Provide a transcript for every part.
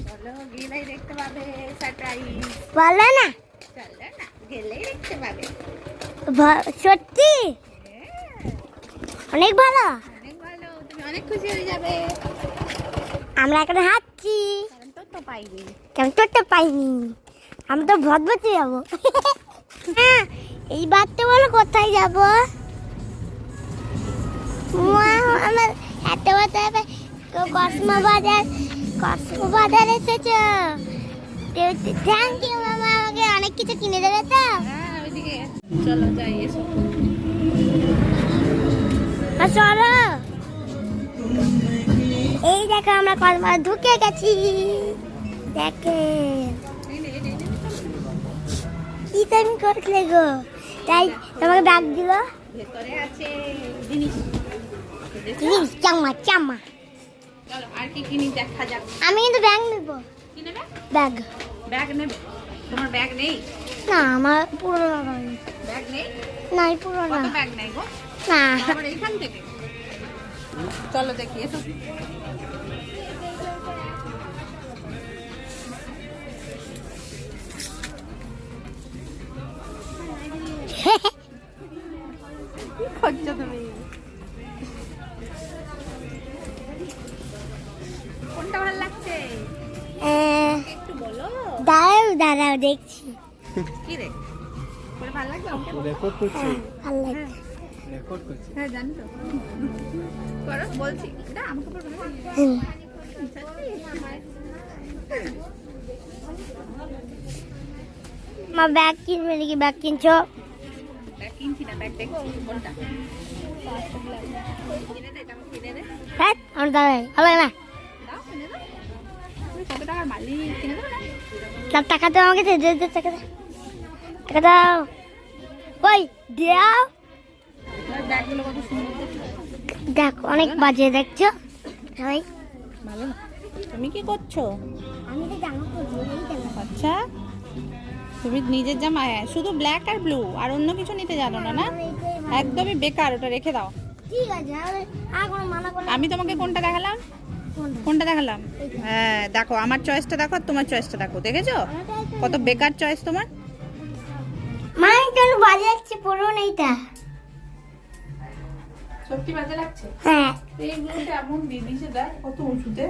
চলো গেলেই দেখতে পাবে সারপ্রাইজ। বলো না, চলো না, গেলেই দেখতে পাবে। সত্যি হ্যাঁ, অনেক ভালো। অনেক ভালো, তুমি অনেক খুশি হয়ে যাবে। আমরা এখন হাঁটছি, কারণ তোর তো পাইনি। কেমন তো পাইনি, আমি তো ভদভদে যাবো। হ্যাঁ, এইবার তো বলো কোথায় যাবো। আমার এত বাজার কসমো বাজার এসেছ। থ্যাংক ইউ মামা, আমাকে অনেক কিছু কিনে দেবে তো। হ্যাঁ, ওইদিকে চলো যাই, এসো। চলো, এই দেখো আমরা কসমো ঢুকে গেছি। দেখে কি তুমি করলে গো, তাই তোমাকে ব্যাগ দিল। ভেতরে আছে জিনিস। জিনিস চামা চামা। চলো আর কি কিনি দেখা যাক। আমি কিন্তু ব্যাগ নেবো। কি নেবে? ব্যাগ। ব্যাগ নেবে? তোমার ব্যাগ নেই? না, আমার পুরোনো ব্যাগ। ব্যাগ নেই? নাই, পুরোনো কত ব্যাগ নেই গো? না। আবার এইখান থেকে? চলো দেখি, এসো। কি করছো তুমি? কোনটা ভালো লাগছে একটু বলো। দাঁড়াও দেখছি। কি রে, কোনটা ভালো লাগছে? আমাকে বলো। রেকর্ড করছি, ভালো লাগছে। রেকর্ড করছি। হ্যাঁ জানি তো, করো বলছি। এটা আমাকে বলবে না? হুম। মা ব্যাগ কিনবে নাকি? ব্যাগ কিনছো? ব্যাগ কিনছি না, ব্যাগ দেখছি। কোনটা কিনে দে, এটা আমাকে কিনে দে। হ্যাঁ, আমার দাঁড়াই ভালো না। দাও, কিনে দাও। তুমি কত টাকার মালিক, কিনে দেবে না? তার টাকা দাও আমাকে, টাকা দাও, টাকা দাও। ওই দাও। তোমার ব্যাগগুলো কত সুন্দর দেখতে। দেখো অনেক বাজে দেখছো সবাই। ভালো না? তুমি কি করছো? আমি তো জামা পরবো, এই জামা। আচ্ছা, তুমি নিজের জামা শুধু ব্ল্যাক আর ব্লু, আর অন্য কিছু নিতে জানো না? না, একদমই বেকার, ওটা রেখে দাও। ঠিক আছে, আর কোনো মানা করলে। আমি তোমাকে কোনটা দেখালাম? কোনটা? কোনটা দেখালাম? হ্যাঁ দেখো, আমার চয়েসটা দেখো আর তোমার চয়েসটা দেখো, দেখেছো কত বেকার চয়েস তোমার। মা এটা বাজে যাচ্ছে, পরো না এটা। সত্যি বাজে লাগছে? হ্যাঁ। এইগুলোতে এমন দিদিছে, দেখ কত উঁচুতে।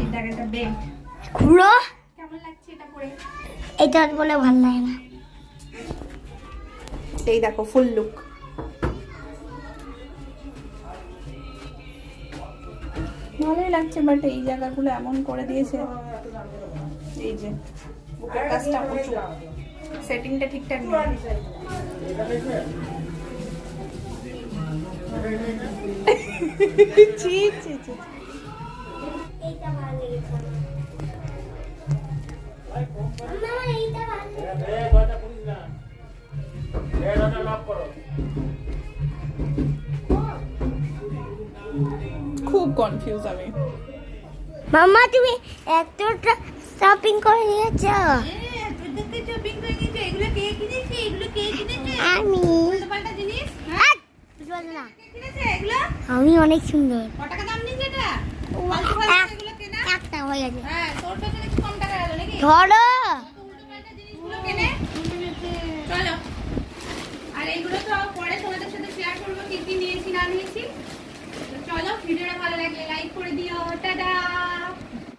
এই দেখ, এটা বেল্ট। খুলো। কেমন লাগছে এটা পরে? এটা বলে ভালো লাগে না। এই দেখো ফুল লুক। ভালোই লাগছে, বাট এই জায়গাগুলো এমন করে দিয়েছে, এই যে বুকের কাজটা উঁচু, সেটিংটা ঠিকঠাক নেই। ছি ছি ছি। এইটা ভালো লেগেছে আমার, এইটা ভালো লেগেছে। খুব কনফিউজ আমি। মাম্মা তুমি এতটা শপিং করে নিয়েছো? আমি আমি অনেক সুন্দর। একটা হয়ে গেছে। ধরো। চলো, আর এইগুলো তো পরে তোমাদের সাথে শেয়ার করবো কি কি নিয়েছি না নিয়েছি। চলো, ভিডিওটা ভালো লাগলে লাইক করে দিও। টাটা।